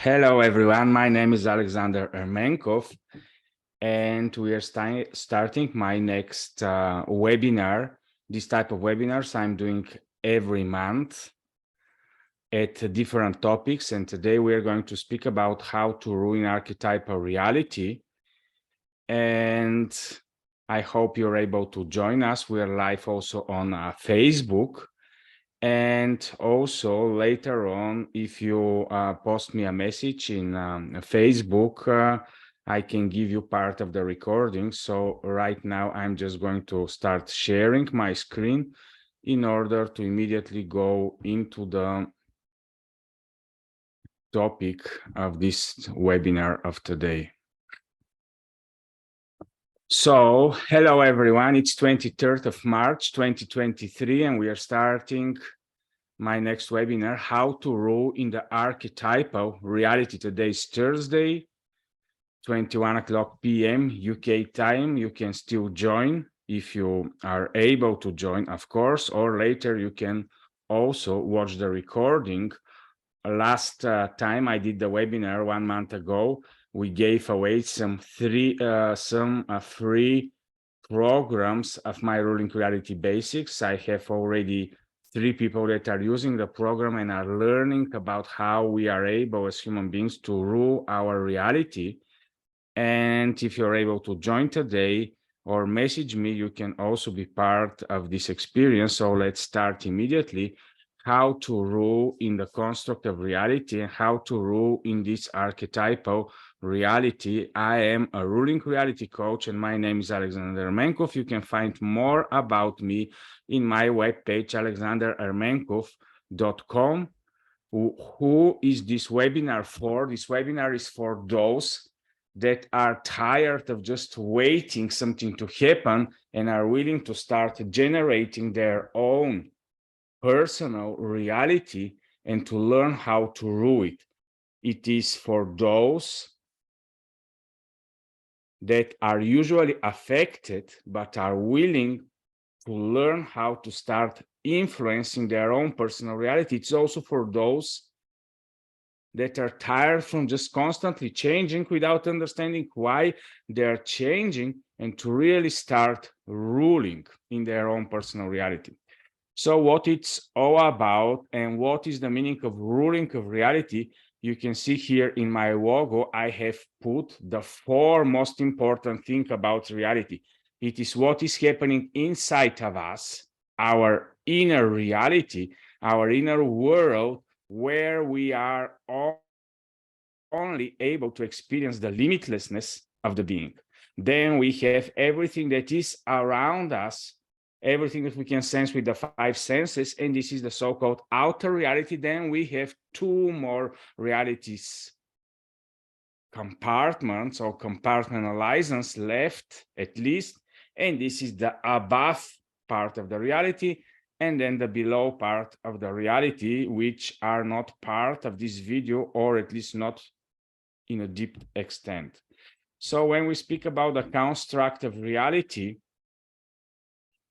Hello, everyone. My name is Alexander Ermenkov, and we are starting my next webinar. This type of webinars I'm doing every month at different topics. And today we are going to speak about how to ruin archetypal reality. And I hope you're able to join us. We are live also on Facebook. And also later on, if you post me a message in Facebook, I can give you part of the recording. So right now, I'm just going to start sharing my screen in order to immediately go into the topic of this webinar of today. So hello, everyone. It's 23rd of March, 2023, and we are starting my next webinar, how to rule in the archetypal reality. Today is Thursday, 21 p.m. UK time. You can still join if you are able to join, of course, or later you can also watch the recording. Last time I did the webinar 1 month ago, we gave away some free programs of my ruling reality basics. I have already 3 people that are using the program and are learning about how we are able as human beings to rule our reality. And if you're able to join today or message me, you can also be part of this experience. So let's start immediately. How to rule in the construct of reality and how to rule in this archetypal reality. I am a ruling reality coach and my name is Alexander Ermenkov. You can find more about me in my webpage, alexanderermenkov.com. Who is this webinar for? This webinar is for those that are tired of just waiting something to happen and are willing to start generating their own personal reality and to learn how to rule it. It is for those that are usually affected but are willing to learn how to start influencing their own personal reality. It's also for those that are tired from just constantly changing without understanding why they're changing and to really start ruling in their own personal reality. So what it's all about and what is the meaning of ruling of reality, you can see here in my logo, I have put the 4 most important things about reality. It is what is happening inside of us, our inner reality, our inner world, where we are only able to experience the limitlessness of the being. Then we have everything that is around us, everything that we can sense with the 5 senses, and this is the so-called outer reality. Then we have 2 more realities, compartments or compartmentalizations left at least, and this is the above part of the reality, and then the below part of the reality, which are not part of this video, or at least not in a deep extent. So when we speak about the construct of reality,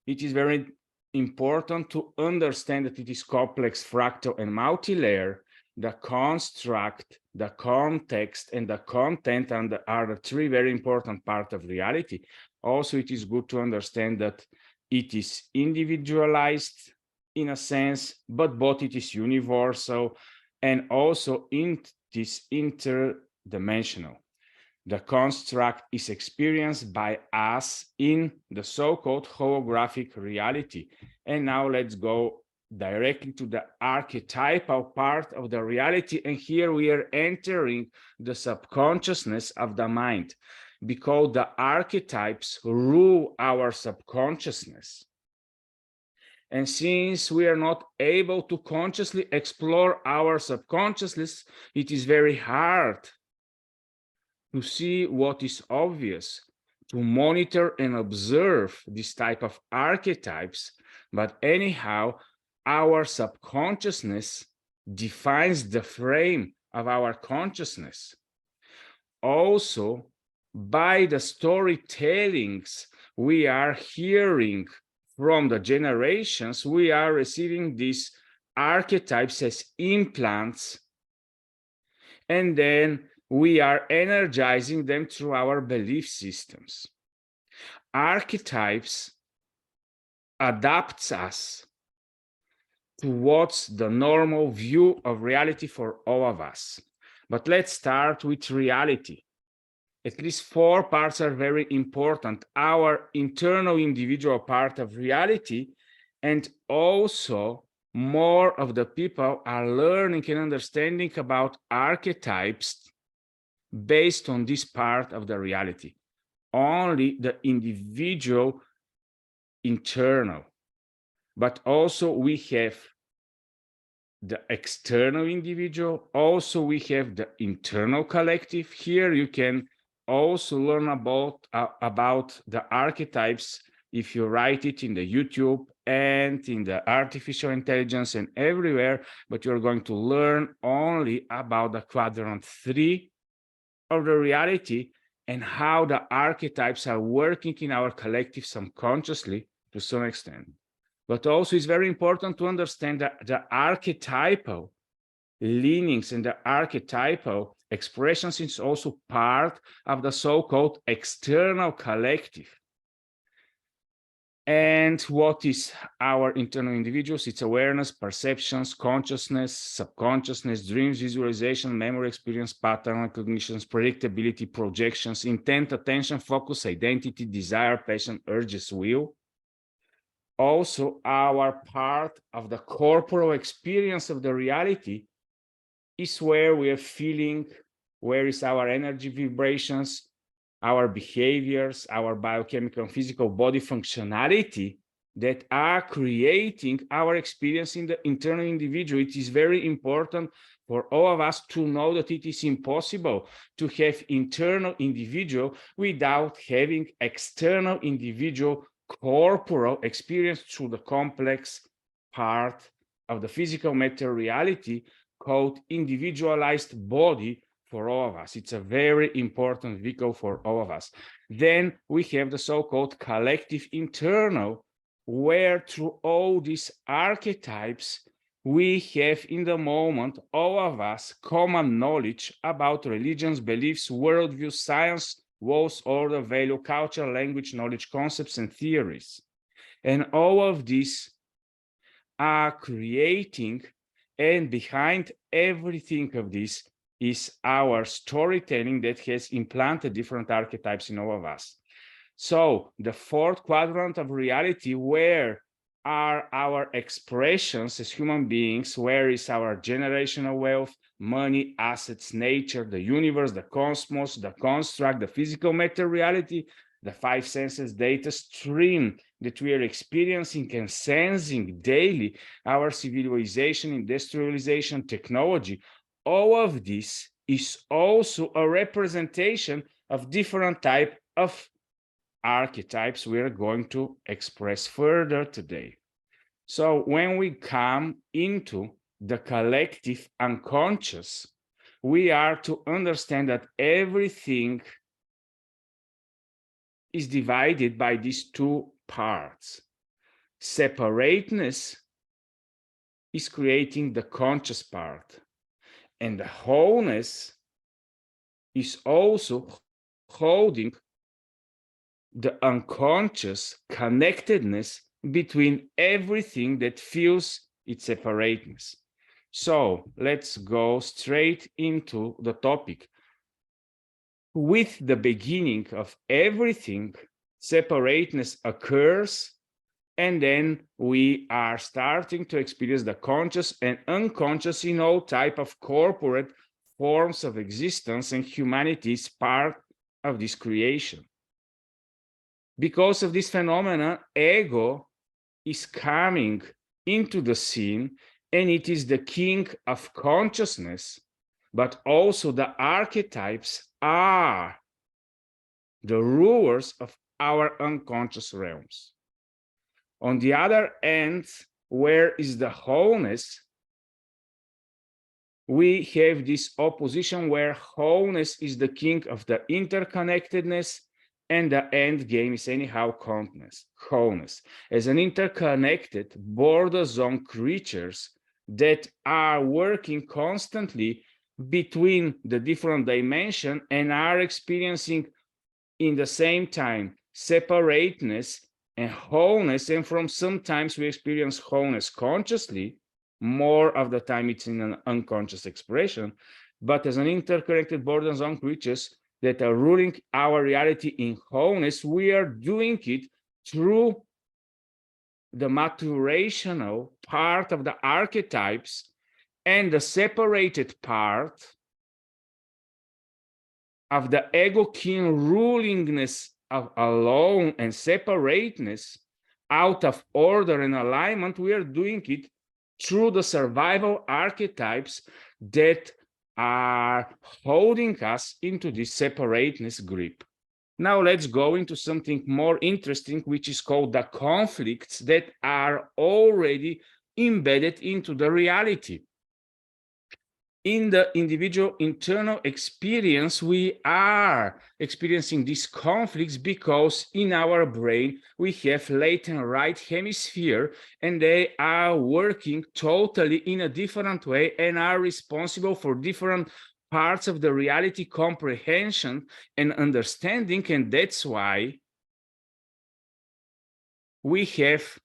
it is very important to understand that it is complex, fractal, and multi-layer. The construct, the context, and the content are the 3 very important parts of reality. Also, it is good to understand that it is individualized in a sense, but both it is universal and also it is interdimensional. The construct is experienced by us in the so-called holographic reality. And now let's go directly to the archetypal part of the reality. And here we are entering the subconsciousness of the mind, because the archetypes rule our subconsciousness. And since we are not able to consciously explore our subconsciousness, it is very hard to see what is obvious, to monitor and observe this type of archetypes. But anyhow, our subconsciousness defines the frame of our consciousness. Also, by the storytellings we are hearing from the generations, we are receiving these archetypes as implants. and then we are energizing them through our belief systems. Archetypes adapts us towards the normal view of reality for all of us. But let's start with reality. At least 4 parts are very important. Our internal individual part of reality, and also more of the people are learning and understanding about archetypes based on this part of the reality. Only the individual internal, but also we have the external individual, also we have the internal collective. Here you can also learn about the archetypes if you write it in the YouTube and in the artificial intelligence and everywhere, but you're going to learn only about the quadrant 3 of the reality and how the archetypes are working in our collective subconsciously to some extent. But also it's very important to understand that the archetypal leanings and the archetypal expressions is also part of the so-called external collective. And what is our internal individuals? It's awareness, perceptions, consciousness, subconsciousness, dreams, visualization, memory, experience, pattern recognitions, predictability, projections, intent, attention, focus, identity, desire, passion, urges, will. Also, our part of the corporal experience of the reality is where we are feeling, where is our energy vibrations, our behaviors, our biochemical and physical body functionality that are creating our experience in the internal individual. It is very important for all of us to know that it is impossible to have internal individual without having external individual corporal experience through the complex part of the physical matter reality called individualized body for all of us. It's a very important vehicle for all of us. Then we have the so-called collective internal, where through all these archetypes, we have in the moment, all of us, common knowledge about religions, beliefs, worldview, science, walls, order, value, culture, language, knowledge, concepts, and theories. And all of these are creating, and behind everything of this is our storytelling that has implanted different archetypes in all of us. So the 4th quadrant of reality, where are our expressions as human beings, where is our generational wealth, money, assets, nature, the universe, the cosmos, the construct, the physical matter reality, the 5 senses data stream that we are experiencing and sensing daily, our civilization, industrialization, technology. All of this is also a representation of different type of archetypes we are going to express further today. So when we come into the collective unconscious, we are to understand that everything is divided by these 2 parts. Separateness is creating the conscious part, and the wholeness is also holding the unconscious connectedness between everything that feels its separateness. So let's go straight into the topic. With the beginning of everything, separateness occurs, and then we are starting to experience the conscious and unconscious in all type of corporate forms of existence, and humanity is part of this creation. Because of this phenomena, ego is coming into the scene, and it is the king of consciousness, but also the archetypes are the rulers of our unconscious realms. On the other end, where is the wholeness? We have this opposition where wholeness is the king of the interconnectedness, and the end game is anyhow wholeness. As an interconnected border zone creatures that are working constantly between the different dimensions and are experiencing in the same time separateness and wholeness. And from sometimes we experience wholeness consciously, more of the time it's in an unconscious expression, but as an interconnected border zone creatures that are ruling our reality in wholeness, we are doing it through the maturational part of the archetypes and the separated part of the ego kin rulingness of alone and separateness out of order and alignment. We are doing it through the survival archetypes that are holding us into this separateness grip. Now let's go into something more interesting, which is called the conflicts that are already embedded into the reality. In the individual internal experience, we are experiencing these conflicts because in our brain, we have latent right hemisphere, and they are working totally in a different way and are responsible for different parts of the reality comprehension and understanding. And that's why we have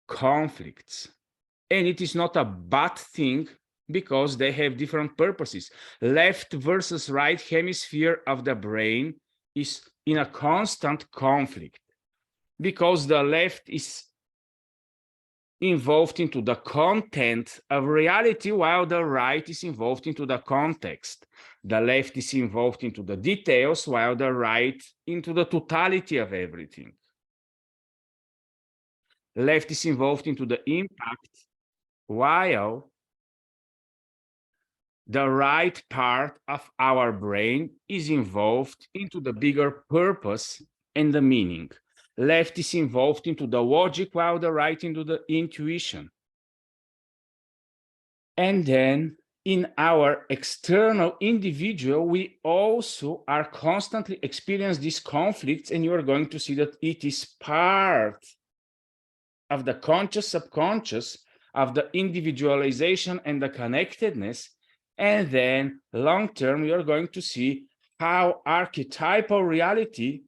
conflicts. And it is not a bad thing, because they have different purposes. Left versus right hemisphere of the brain is in a constant conflict because the left is involved into the content of reality, while the right is involved into the context. The left is involved into the details, while the right into the totality of everything. Left is involved into the impact, while the right part of our brain is involved into the bigger purpose and the meaning. Left is involved into the logic, while the right into the intuition. And then in our external individual, we also are constantly experiencing these conflicts, and you are going to see that it is part of the conscious subconscious of the individualization and the connectedness. And then long term, you're going to see how archetypal reality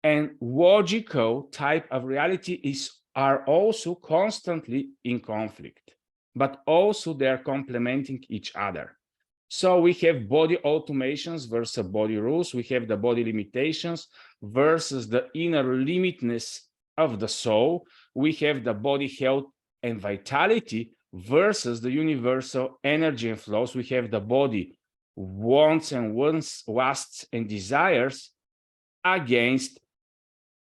and logical type of reality are also constantly in conflict, but also they're complementing each other. So we have body automations versus body rules. We have the body limitations versus the inner limitness of the soul. We have the body health and vitality versus the universal energy and flows. We have the body wants and lusts and desires against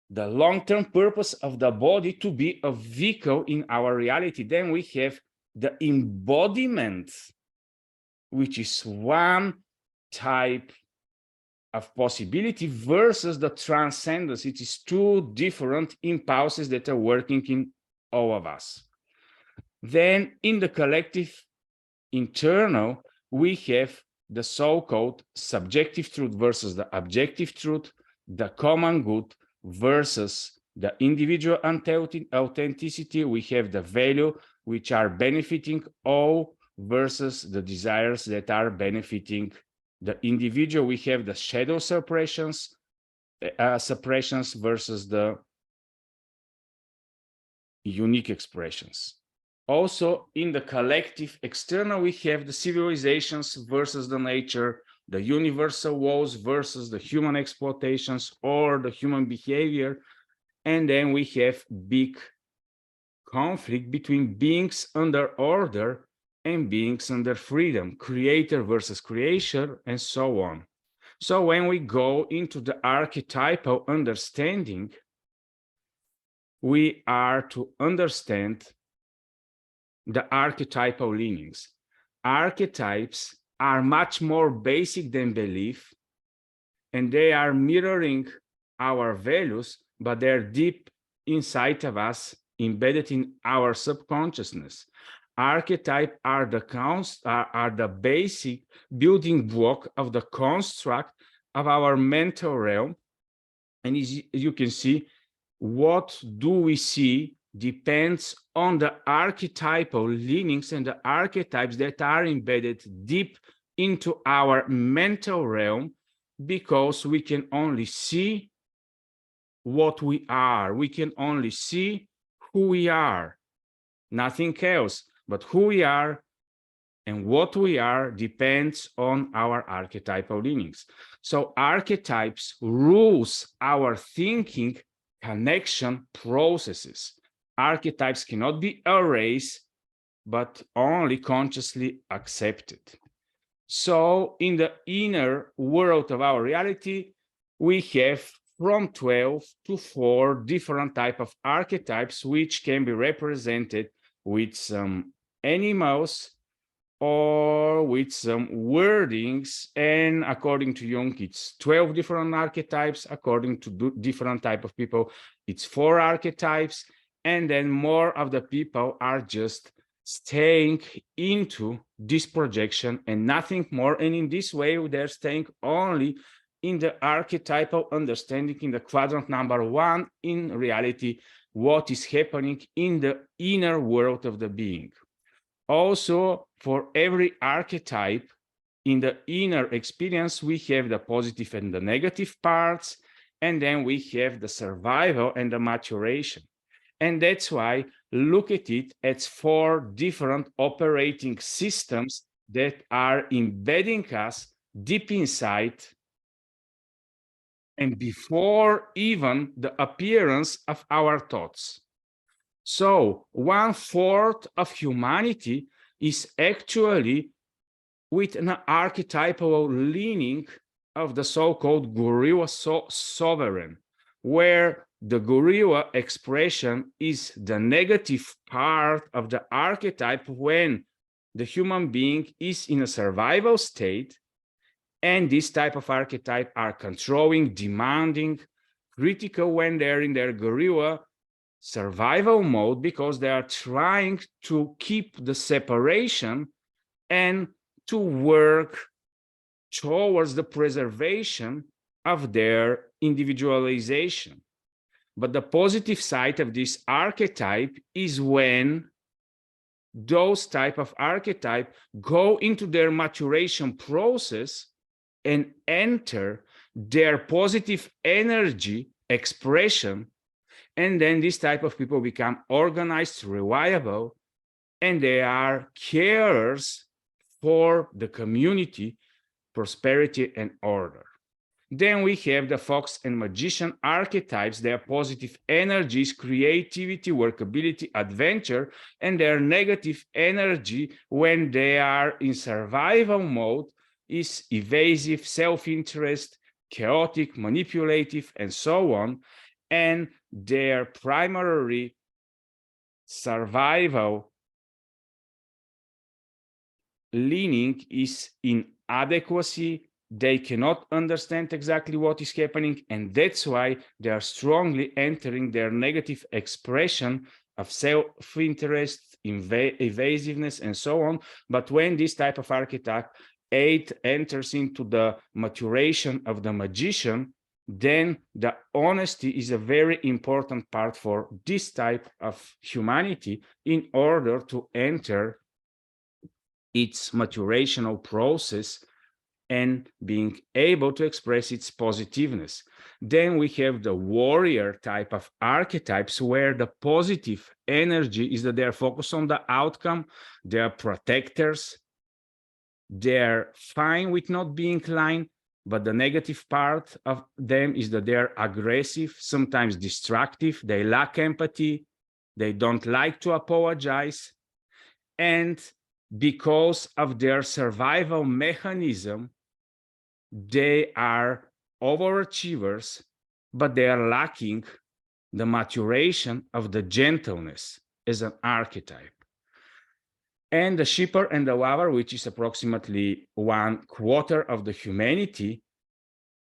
the long-term purpose of the body to be a vehicle in our reality. Then we have the embodiment, which is one type of possibility, versus the transcendence. It is two different impulses that are working in all of us. Then in the collective internal, we have the so-called subjective truth versus the objective truth, the common good versus the individual authenticity. We have the value, which are benefiting all, versus the desires that are benefiting the individual. We have the shadow suppressions versus the unique expressions. Also, in the collective external, we have the civilizations versus the nature, the universal laws versus the human exploitations or the human behavior. And then we have big conflict between beings under order and beings under freedom, creator versus creation, and so on. So when we go into the archetypal understanding, we are to understand the archetypal leanings. Archetypes are much more basic than belief, and they are mirroring our values, but they're deep inside of us, embedded in our subconsciousness. Archetypes are the basic building block of the construct of our mental realm. And as you can see, what do we see depends on the archetypal leanings and the archetypes that are embedded deep into our mental realm, because we can only see what we are. We can only see who we are, nothing else. But who we are and what we are depends on our archetypal leanings. So archetypes rules our thinking connection processes. Archetypes cannot be erased, but only consciously accepted. So in the inner world of our reality, we have from 12 to 4 different types of archetypes, which can be represented with some animals or with some wordings. And according to Jung, it's 12 different archetypes. According to different type of people, it's 4 archetypes. And then more of the people are just staying into this projection and nothing more. And in this way, they're staying only in the archetypal understanding, in the quadrant number 1, in reality, what is happening in the inner world of the being. Also, for every archetype in the inner experience, we have the positive and the negative parts, and then we have the survival and the maturation. And that's why look at it as 4 different operating systems that are embedding us deep inside and before even the appearance of our thoughts. So 1/4 of humanity is actually with an archetypal leaning of the so-called gorilla sovereign, where the gorilla expression is the negative part of the archetype when the human being is in a survival state. And this type of archetype are controlling, demanding, critical when they're in their gorilla survival mode, because they are trying to keep the separation and to work towards the preservation of their individualization. But the positive side of this archetype is when those type of archetype go into their maturation process and enter their positive energy expression. And then this type of people become organized, reliable, and they are carers for the community, prosperity, and order. Then we have the fox and magician archetypes. Their positive energies, creativity, workability, adventure, and their negative energy when they are in survival mode is evasive, self-interest, chaotic, manipulative, and so on. And their primary survival leaning is inadequacy. They cannot understand exactly what is happening, and that's why they are strongly entering their negative expression of self-interest, evasiveness, and so on. But when this type of archetype 8 enters into the maturation of the magician, then the honesty is a very important part for this type of humanity in order to enter its maturational process and being able to express its positiveness. Then we have the warrior type of archetypes, where the positive energy is that they're focused on the outcome, they're protectors, they're fine with not being kind, but the negative part of them is that they're aggressive, sometimes destructive, they lack empathy, they don't like to apologize, and because of their survival mechanism, they are overachievers, but they are lacking the maturation of the gentleness as an archetype. And the shipper and the lover, which is approximately 1/4 of the humanity,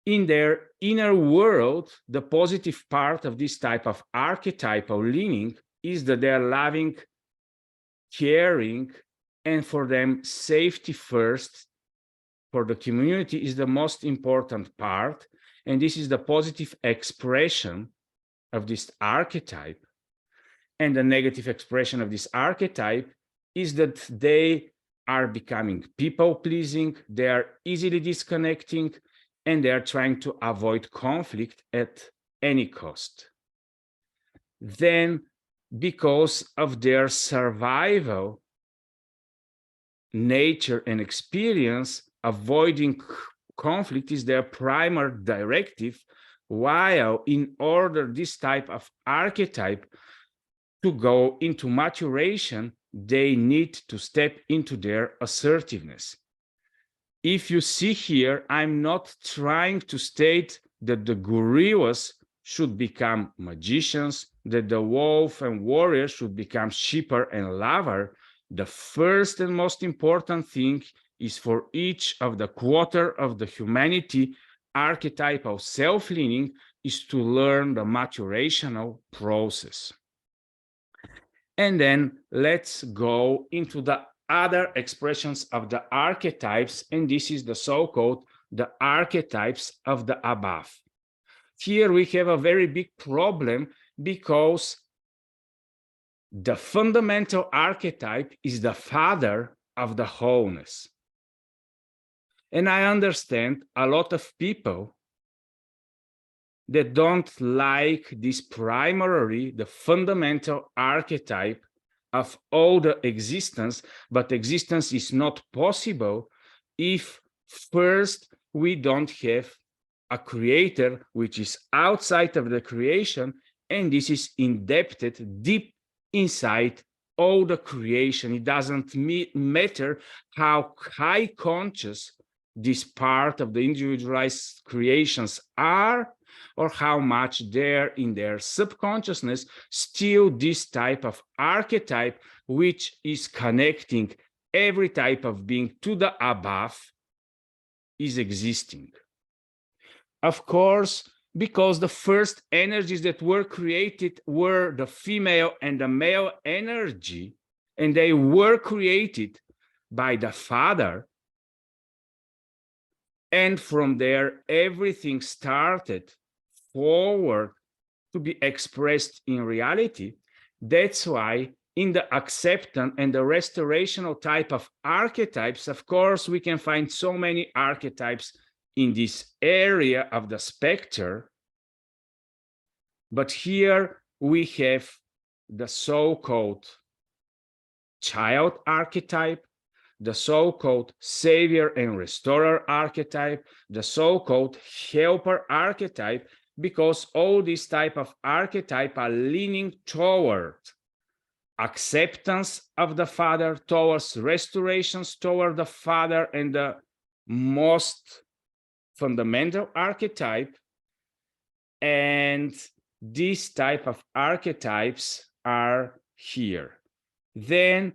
in their inner world, the positive part of this type of archetypal leaning is that they're loving, caring, and for them, safety first for the community is the most important part. And this is the positive expression of this archetype. And the negative expression of this archetype is that they are becoming people-pleasing, they are easily disconnecting, and they are trying to avoid conflict at any cost. Then, because of their survival nature and experience, avoiding conflict is their primary directive, while in order this type of archetype to go into maturation, they need to step into their assertiveness. If you see here, I'm not trying to state that the gorillas should become magicians, that the wolf and warrior should become shepherd and lover. The first and most important thing is for each of the quarter of the humanity archetypal self-leaning is to learn the maturational process. And then let's go into the other expressions of the archetypes, and this is the so-called the archetypes of the above. Here we have a very big problem because the fundamental archetype is the father of the wholeness. And I understand a lot of people that don't like this primary, the fundamental archetype of all the existence, but existence is not possible if first we don't have a creator which is outside of the creation, and this is indebted deep inside all the creation. It doesn't matter how high conscious this part of the individualized creations are, or how much they're in their subconsciousness, still this type of archetype, which is connecting every type of being to the above, is existing. Of course, because the first energies that were created were the female and the male energy, and they were created by the father, and from there everything started forward to be expressed in reality. That's why in the acceptance and the restorational type of archetypes, of course, we can find so many archetypes in this area of the specter. But here we have the so-called child archetype, the so-called savior and restorer archetype, the so-called helper archetype, because all these type of archetype are leaning toward acceptance of the father, towards restorations toward the father, and the most fundamental archetype. And these type of archetypes are here. Then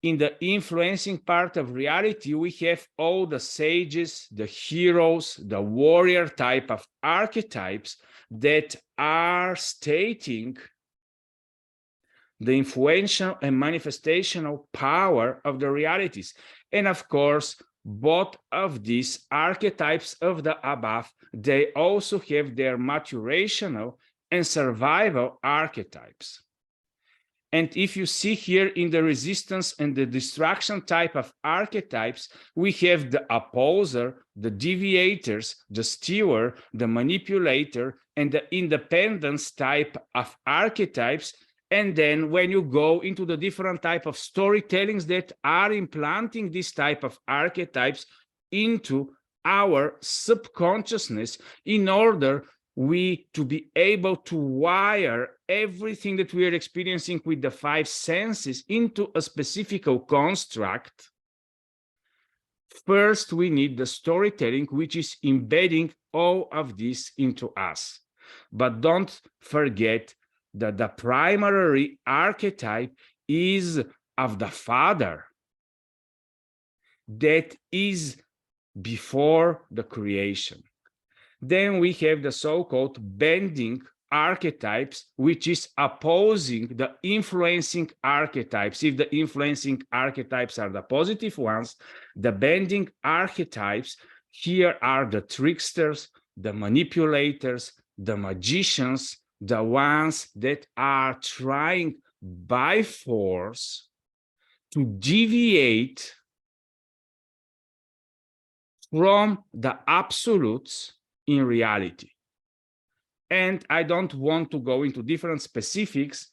in the influencing part of reality, we have all the sages, the heroes, the warrior type of archetypes that are stating the influential and manifestational power of the realities. And of course, both of these archetypes of the above, they also have their maturational and survival archetypes. And if you see here in the resistance and the destruction type of archetypes, we have the opposer, the deviators, the stealer, the manipulator, and the independence type of archetypes. And then when you go into the different type of storytellings that are implanting this type of archetypes into our subconsciousness in order to be able to wire everything that we are experiencing with the five senses into a specific construct, first we need the storytelling, which is embedding all of this into us. But don't forget that the primary archetype is of the father, that is before the creation. Then we have the so-called bending archetypes, which is opposing the influencing archetypes. If the influencing archetypes are the positive ones, the bending archetypes here are the tricksters, the manipulators, the magicians, the ones that are trying by force to deviate from the absolutes in reality. And I don't want to go into different specifics.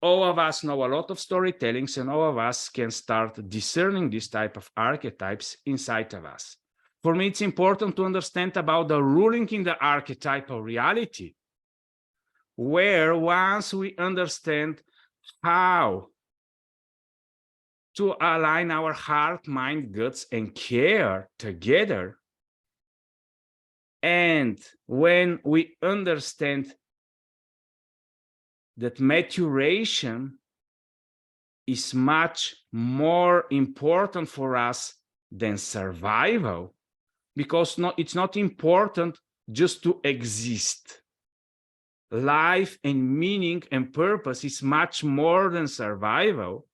All of us know a lot of storytellings, and all of us can start discerning this type of archetypes inside of us. For me, it's important to understand about the ruling in the archetypal reality, where once we understand how to align our heart, mind, guts, and care together, and when we understand that maturation is much more important for us than survival, because it's not important just to exist. Life and meaning and purpose is much more than survival.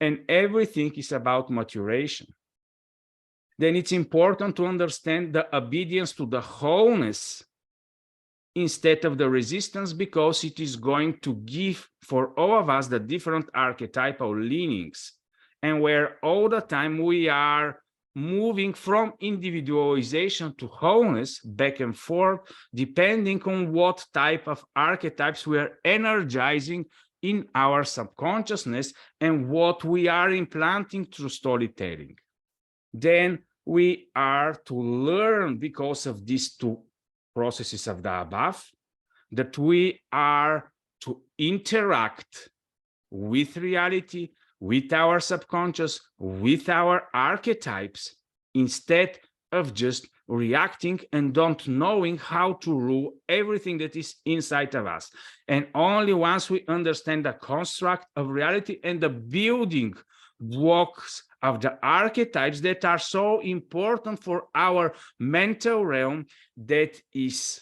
And everything is about maturation. Then it's important to understand the obedience to the wholeness instead of the resistance, because it is going to give for all of us the different archetypal leanings, and where all the time we are moving from individualization to wholeness, back and forth, depending on what type of archetypes we are energizing in our subconsciousness and what we are implanting through storytelling. Then we are to learn, because of these two processes of the above, that we are to interact with reality, with our subconscious, with our archetypes, instead of just reacting and don't knowing how to rule everything that is inside of us. And only once we understand the construct of reality and the building blocks of the archetypes that are so important for our mental realm, that is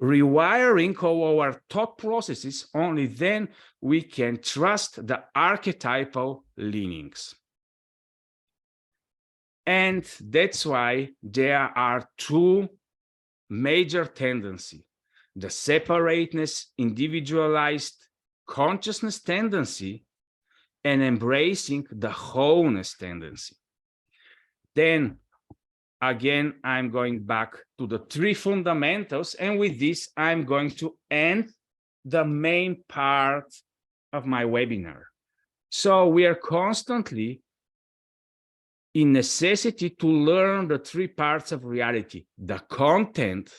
rewiring all our thought processes, only then we can trust the archetypal leanings. And that's why there are two major tendencies: the separateness, individualized consciousness tendency, and embracing the wholeness tendency. Then again, I'm going back to the three fundamentals, and with this, I'm going to end the main part of my webinar. So we are constantly in necessity to learn the three parts of reality: the content,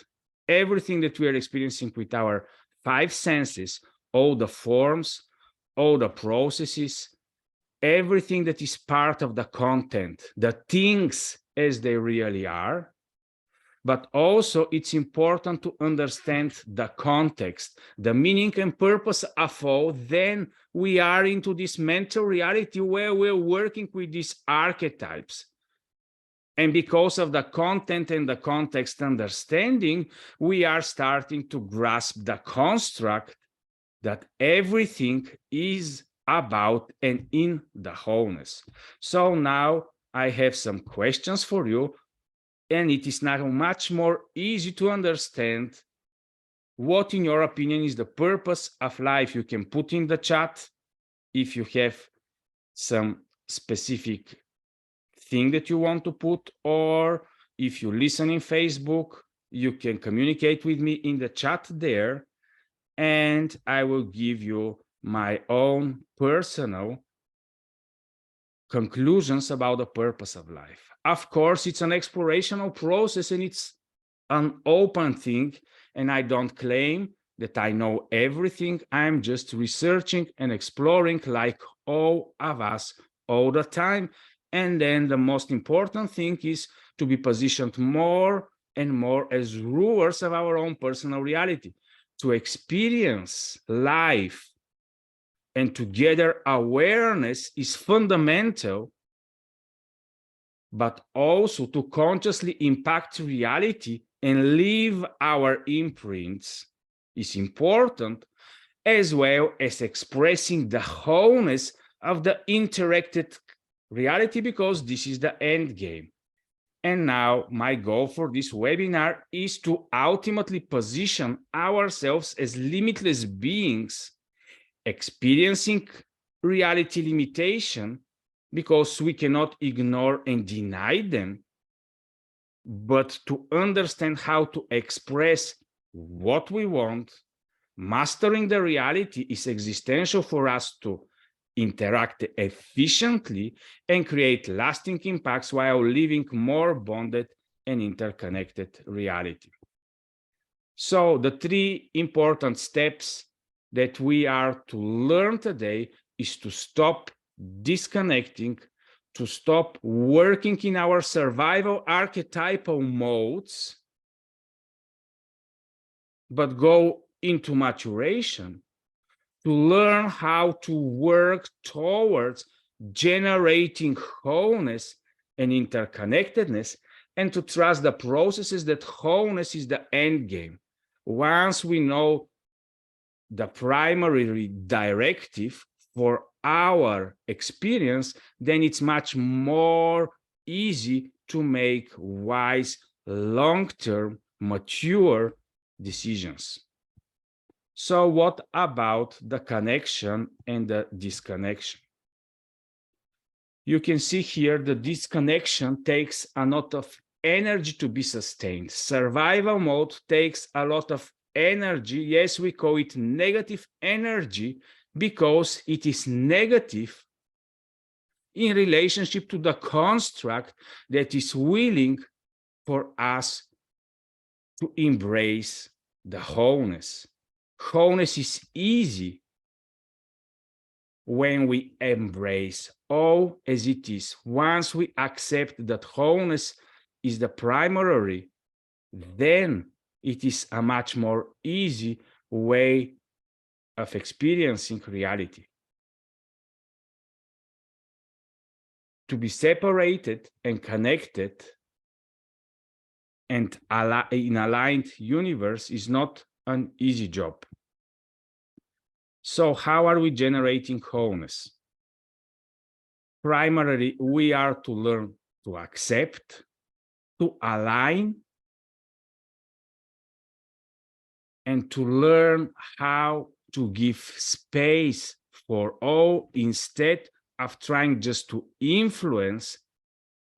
everything that we are experiencing with our five senses, all the forms, all the processes, everything that is part of the content, the things as they really are. But also it's important to understand the context, the meaning and purpose of all. Then we are into this mental reality where we're working with these archetypes. And because of the content and the context understanding, we are starting to grasp the construct that everything is about and in the wholeness. So now I have some questions for you, and it is now much more easy to understand what, in your opinion, is the purpose of life. You can put in the chat if you have some specific thing that you want to put, or if you listen in Facebook, you can communicate with me in the chat there, and I will give you my own personal conclusions about the purpose of life. Of course, it's an explorational process, and it's an open thing, and I don't claim that I know everything. I'm just researching and exploring, like all of us, all the time. And then the most important thing is to be positioned more and more as rulers of our own personal reality, to experience life. And together, awareness is fundamental, but also to consciously impact reality and leave our imprints is important, as well as expressing the wholeness of the interacted reality, because this is the end game. And now my goal for this webinar is to ultimately position ourselves as limitless beings experiencing reality limitation because we cannot ignore and deny them, but to understand how to express what we want. Mastering the reality is existential for us to interact efficiently and create lasting impacts while living more bonded and interconnected reality. So the three important steps that we are to learn today is to stop disconnecting, to stop working in our survival archetypal modes, but go into maturation, to learn how to work towards generating wholeness and interconnectedness, and to trust the processes that wholeness is the end game. Once we know the primary directive for our experience, then it's much more easy to make wise, long-term, mature decisions. So what about the connection and the disconnection? You can see here the disconnection takes a lot of energy to be sustained. Survival mode takes a lot of energy. Yes, we call it negative energy because it is negative in relationship to the construct that is willing for us to embrace the wholeness. Wholeness is easy when we embrace all as it is. Once we accept that wholeness is the primary, then it is a much more easy way of experiencing reality. To be separated and connected and in aligned universe is not an easy job. So how are we generating wholeness? Primarily, we are to learn to accept, to align, and to learn how to give space for all instead of trying just to influence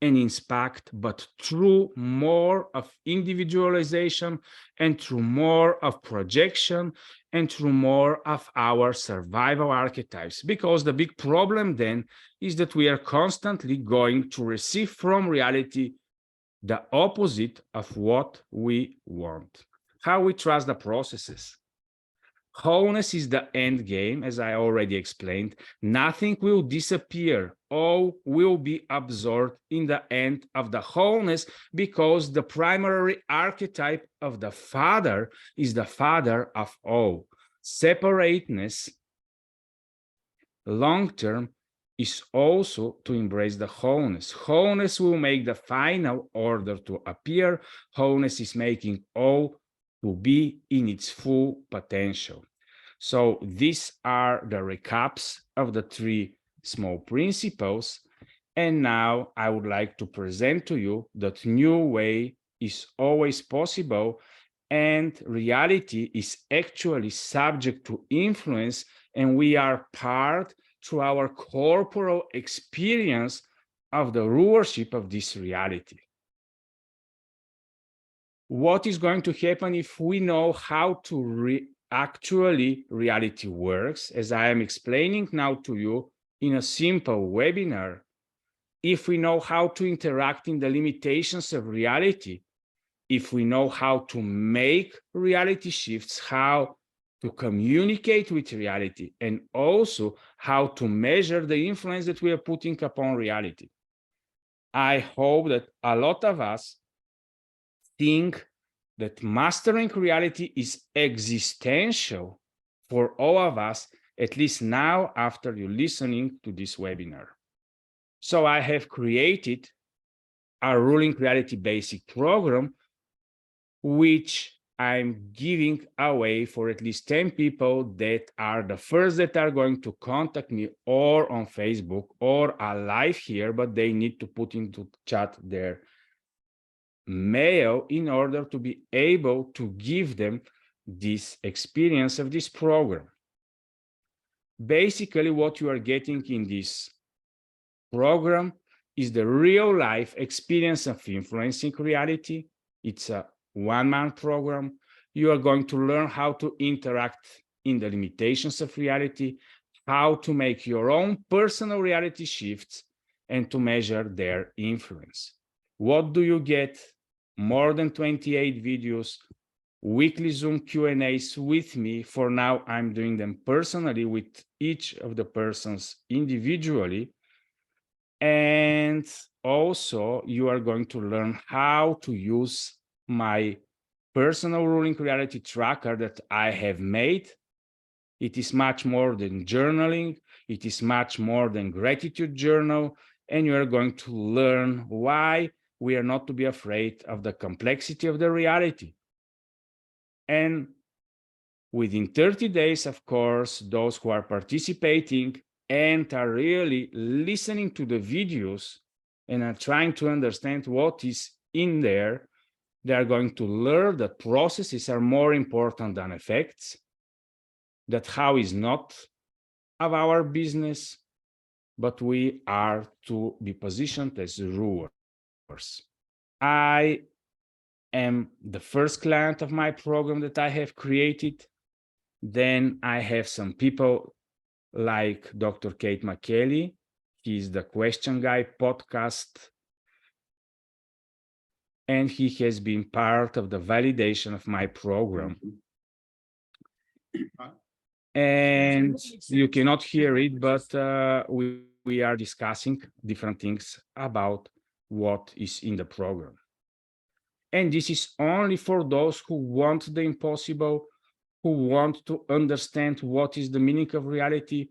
and inspect, but through more of individualization and through more of projection and through more of our survival archetypes. Because the big problem then is that we are constantly going to receive from reality the opposite of what we want. How we trust the processes. Wholeness is the end game, as I already explained. Nothing will disappear. All will be absorbed in the end of the wholeness because the primary archetype of the Father is the Father of all. Separateness, long-term, is also to embrace the wholeness. Wholeness will make the final order to appear. Wholeness is making all to be in its full potential. So these are the recaps of the three small principles. And now I would like to present to you that new way is always possible and reality is actually subject to influence, and we are part through our corporal experience of the rulership of this reality. What is going to happen if we know how to actually reality works, as I am explaining now to you in a simple webinar? If we know how to interact in the limitations of reality, if we know how to make reality shifts, how to communicate with reality, and also how to measure the influence that we are putting upon reality. I hope that a lot of us think that mastering reality is existential for all of us, at least now after you listening to this webinar. So I have created a Ruling Reality Basic program, which I'm giving away for at least 10 people that are the first that are going to contact me or on Facebook or live here, but they need to put into chat their mail in order to be able to give them this experience of this program. Basically, what you are getting in this program is the real life experience of influencing reality. It's a one-month program. You are going to learn how to interact in the limitations of reality, how to make your own personal reality shifts, and to measure their influence. What do you get? More than 28 videos, weekly Zoom Q&As with me. For now, I'm doing them personally with each of the persons individually. And also, you are going to learn how to use my personal ruling reality tracker that I have made. It is much more than journaling. It is much more than gratitude journal. And you are going to learn why we are not to be afraid of the complexity of the reality. And within 30 days, of course, those who are participating and are really listening to the videos and are trying to understand what is in there, they are going to learn that processes are more important than effects, that how is not of our business, but we are to be positioned as rulers. I am the first client of my program that I have created. Then I have some people like Dr. Kate McKelly. He's the Question Guy podcast. And he has been part of the validation of my program. And you cannot hear it, but we are discussing different things about what is in the program. And this is only for those who want the impossible, who want to understand what is the meaning of reality,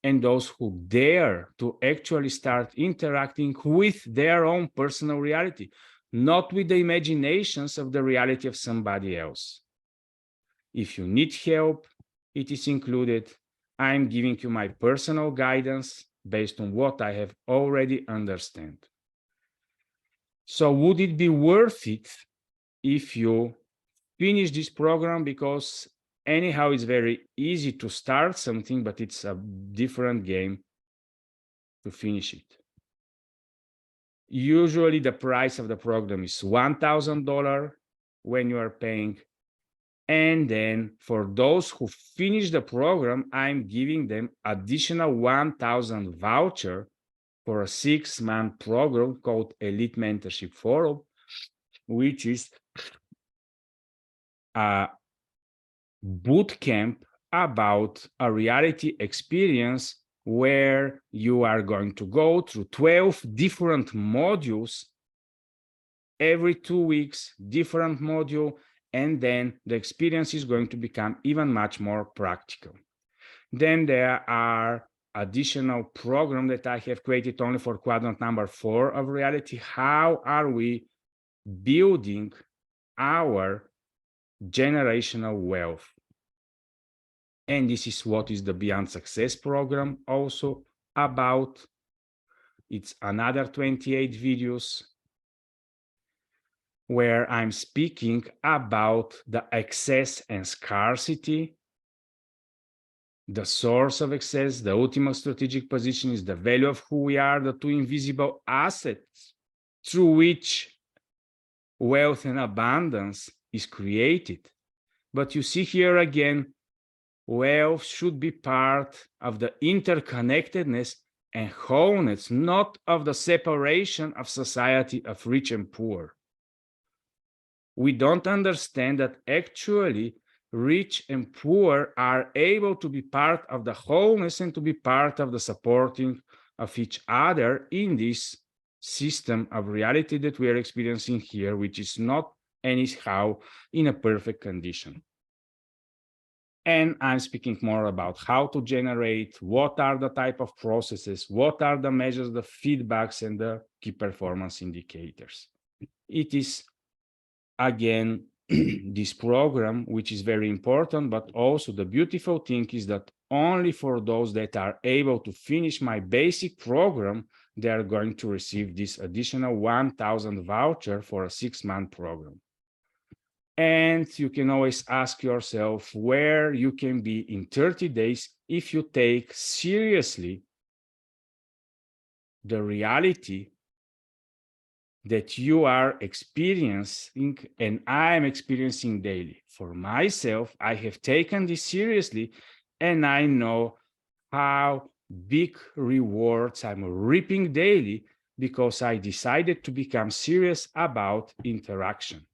and those who dare to actually start interacting with their own personal reality, not with the imaginations of the reality of somebody else. If you need help, it is included. I'm giving you my personal guidance based on what I have already understand. So would it be worth it if you finish this program? Because anyhow, it's very easy to start something, but it's a different game to finish it. Usually the price of the program is $1,000 when you are paying. And then for those who finish the program, I'm giving them additional 1,000 voucher for a 6-month program called Elite Mentorship Forum, which is a boot camp about a reality experience where you are going to go through 12 different modules every 2 weeks, different module, and then the experience is going to become even much more practical. Then there are additional programs that I have created only for quadrant number 4 of reality. How are we building our generational wealth? And this is what is the Beyond Success program also about. It's another 28 videos where I'm speaking about the excess and scarcity. The source of excess, the ultimate strategic position is the value of who we are, the two invisible assets through which wealth and abundance is created. But you see here again, wealth should be part of the interconnectedness and wholeness, not of the separation of society of rich and poor. We don't understand that actually rich and poor are able to be part of the wholeness and to be part of the supporting of each other in this system of reality that we are experiencing here, which is not anyhow in a perfect condition. And I'm speaking more about how to generate, what are the type of processes, what are the measures, the feedbacks, and the key performance indicators. It is, again, this program, which is very important, but also the beautiful thing is that only for those that are able to finish my basic program, they are going to receive this additional 1,000 voucher for a 6-month program. And you can always ask yourself where you can be in 30 days if you take seriously the reality that you are experiencing and I am experiencing daily. For myself, I have taken this seriously, and I know how big rewards I'm reaping daily because I decided to become serious about interaction.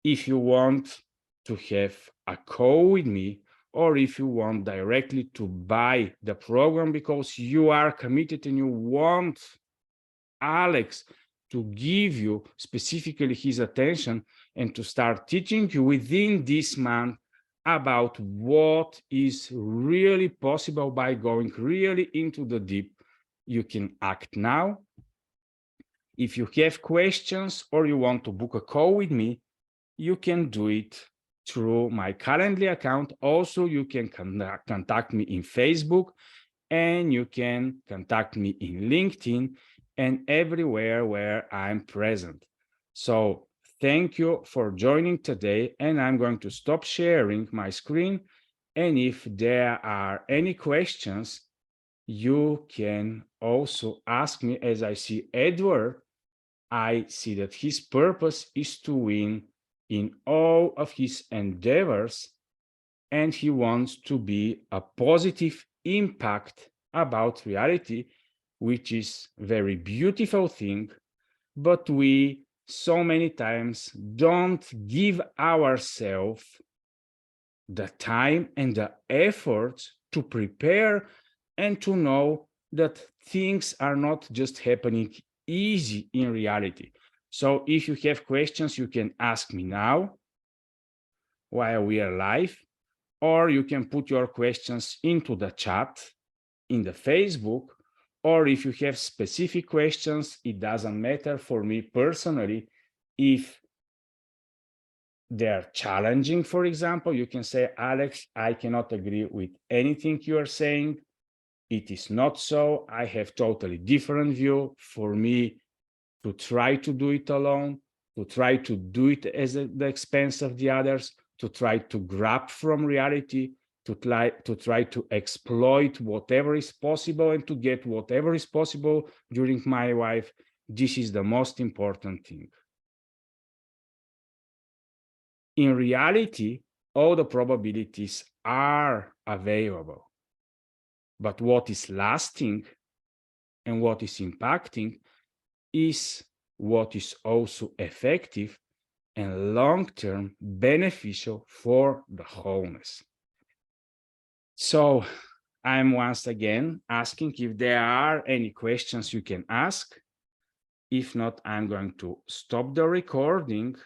If you want to have a call with me, or if you want directly to buy the program because you are committed and you want Alex to give you specifically his attention and to start teaching you within this month about what is really possible by going really into the deep, you can act now. If you have questions or you want to book a call with me, you can do it through my Calendly account. Also, you can contact me in Facebook, and you can contact me in LinkedIn and everywhere where I'm present. So thank you for joining today, and I'm going to stop sharing my screen. And if there are any questions, you can also ask me. As I see Edward, I see that his purpose is to win in all of his endeavors, and he wants to be a positive impact about reality, which is a very beautiful thing, but we so many times don't give ourselves the time and the effort to prepare and to know that things are not just happening easy in reality. So if you have questions, you can ask me now while we are live, or you can put your questions into the chat in the Facebook, or if you have specific questions, it doesn't matter for me personally. If they're challenging, for example, you can say, Alex, I cannot agree with anything you are saying. It is not so. I have totally different view. For me to try to do it alone, to try to do it at the expense of the others, to try to grab from reality, to try to exploit whatever is possible and to get whatever is possible during my life, this is the most important thing. In reality, all the probabilities are available, but what is lasting and what is impacting is what is also effective and long-term beneficial for the wholeness. So I'm once again asking if there are any questions you can ask. If not, I'm going to stop the recording